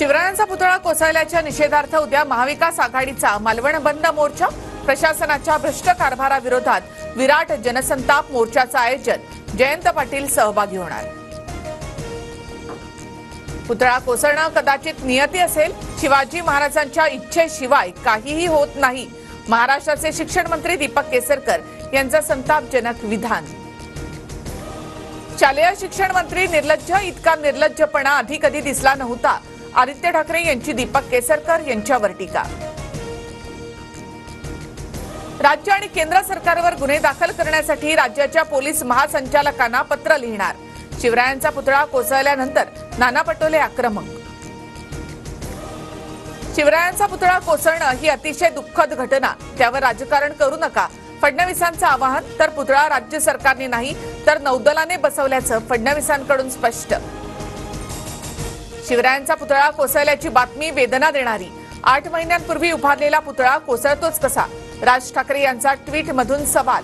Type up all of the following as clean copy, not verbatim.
शिवरायांचा पुतळा कोसळल्याच्या निषेधार्थ उद्या महाविकास आघाडीचा मालवण बंद मोर्चा। प्रशासनाच्या भ्रष्ट कारभाराविरोधात विराट जनसंताप मोर्चाचं आयोजन। जयंत पाटील सहभागी होणार। पुतळा कोसळणं कदाचित नियती असेल, शिवाजी महाराजांच्या इच्छेशिवाय काहीही होत नाही। महाराष्ट्राचे शिक्षण मंत्री दीपक केसरकर यांचं संतापजनक विधान। शालेय शिक्षण मंत्री निर्लज्ज, इतका निर्लज्जपणा आधी कधी दिसला नव्हता। आदित्य ठाकरे यांची दीपक केसरकर यांच्यावर टीका। राज्य आणि केंद्र सरकारवर गुन्हे दाखल करण्यासाठी राज्याच्या पोलीस महासंचालकांना पत्र लिहिणार। शिवरायांचा पुतळा कोसळल्यानंतर नाना पटोले आक्रमक। शिवरायांचा पुतळा कोसळणं ही अतिशय दुःखद घटना, त्यावर राजकारण करू नका, फडणवीसांचं आवाहन। तर पुतळा राज्य सरकारने नाही तर नौदलाने बसवल्याचं फडणवीसांकडून स्पष्ट। शिवरायांचा पुतळा कोसळल्याची बातमी वेदना देणारी। 8 महिन्यांपूर्वी उभारलेला पुतळा कोसळतोच कसा? राज ठाकरे यांचा ट्विटमधून सवाल।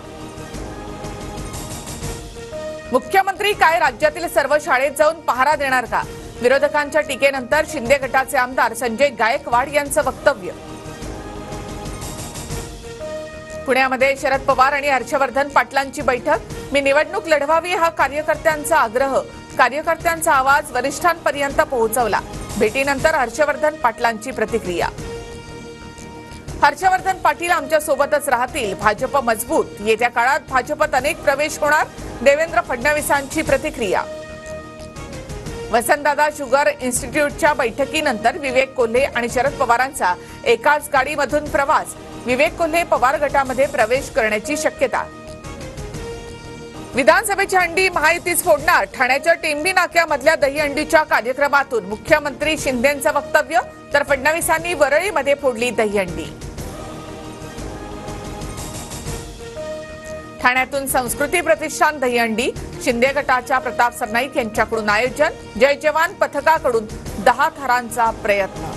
मुख्यमंत्री काय राज्यातील सर्व शाळेत जाऊन पहारा देणार का? विरोधकांच्या टीकेनंतर शिंदे गटाचे आमदार संजय गायकवाड यांचं वक्तव्य। पुण्यामध्ये शरद पवार आणि हर्षवर्धन पाटलांची बैठक। मी निवडणूक लढवावी हा कार्यकर्त्यांचा आग्रह। कार्यकर्त्यांचा आवाज वरिष्ठांपर्यंत पोहोचवला। भेटीनंतर हर्षवर्धन पाटलांची प्रतिक्रिया। हर्षवर्धन पाटील आमच्या सोबतच राहतील, भाजप मजबूत। येत्या काळात भाजपत अनेक प्रवेश होणार, देवेंद्र फडणवीसांची प्रतिक्रिया। वसंतदादा शुगर इन्स्टिट्यूटच्या बैठकीनंतर विवेक कोल्हे आणि शरद पवारांचा एकाच गाडीमधून प्रवास। विवेक कोल्हे पवार गटामध्ये प्रवेश करण्याची शक्यता। विधानसभेची हंडी महायुतीच फोडणार। ठाण्याच्या टेंबी नाक्यामधल्या दहीहंडीच्या कार्यक्रमातून मुख्यमंत्री शिंदेंचं वक्तव्य, तर फडणवीसांनी वरळीमध्ये फोडली दहीहंडी। ठाण्यातून संस्कृती प्रतिष्ठान दहीहंडी। शिंदे गटाच्या प्रताप सरनाईक यांच्याकडून आयोजन। जय जवान पथकाकडून 10 थरांचा प्रयत्न।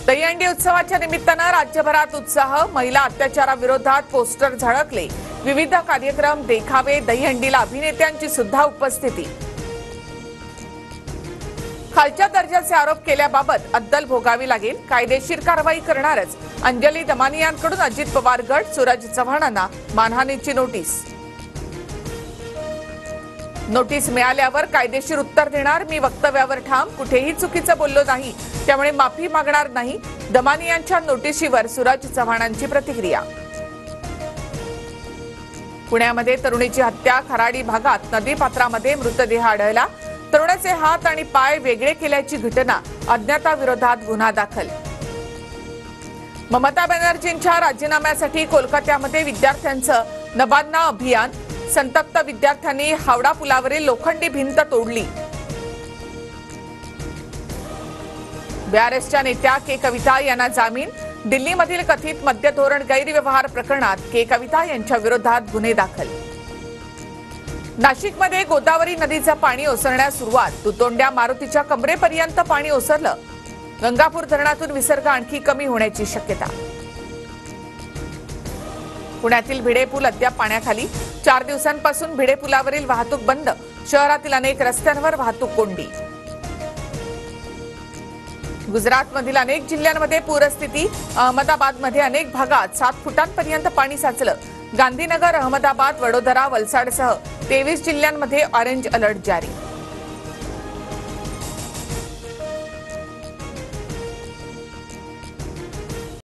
दहीहंडी उत्सवाच्या निमित्तानं राज्यभरात उत्साह। महिला अत्याचाराविरोधात पोस्टर झळकले। विविध कार्यक्रम, देखावे, दहीहंडीला अभिनेत्यांची सुद्धा उपस्थिती। खालच्या दर्जाचे आरोप केल्याबाबत अद्दल भोगावी लागेल, कायदेशीर कारवाई करणारच। अंजली दमानियांकडून अजित पवार गट, सूरज चव्हाणांना मानहानीची नोटीस। नोटीस मिळाल्यावर कायदेशीर उत्तर देणार। मी वक्तव्यावर ठाम, कुठेही चुकीचं बोललो नाही, त्यामुळे माफी मागणार नाही। दमानियांच्या नोटीशीवर सूरज चव्हाणांची प्रतिक्रिया। पुण्यामध्ये तरुणीची हत्या। खराडी भागात नदीपात्रामध्ये मृतदेह आढळला। तरुणाचे हात आणि पाय वेगळे केल्याची घटना। अज्ञाताविरोधात गुन्हा दाखल। ममता बॅनर्जींच्या राजीनाम्यासाठी कोलकात्यामध्ये विद्यार्थ्यांचं नबांना अभियान। संतप्त विद्यार्थ्यांनी हावडा पुलावरील लोखंडी भिंत तोडली। बीआरएसच्या नेत्या के कविता यांना जामीन। दिल्लीमधील कथित मद्य धोरण गैरव्यवहार प्रकरणात के कविता यांच्या विरोधात गुन्हे दाखल। नाशिकमध्ये गोदावरी नदीचं पाणी ओसरण्यास सुरुवात। तुतोंड्या मारुतीच्या कमरेपर्यंत पाणी ओसरलं। गंगापूर धरणातून विसर्ग आणखी कमी होण्याची शक्यता। पुण्यातील भिडे पूल अद्याप पाण्याखाली। 4 दिवसांपासून भिडे पुलावरील वाहतूक बंद। शहरातील अनेक रस्त्यांवर वाहतूक कोंडी। गुजरातमधील अनेक जिल्ह्यांमध्ये पूरस्थिती। अहमदाबादमध्ये अनेक भागात 7 फुटांपर्यंत पाणी साचलं। गांधीनगर, अहमदाबाद, वडोदरा, वलसाडसह 23 जिल्ह्यांमध्ये ऑरेंज अलर्ट जारी।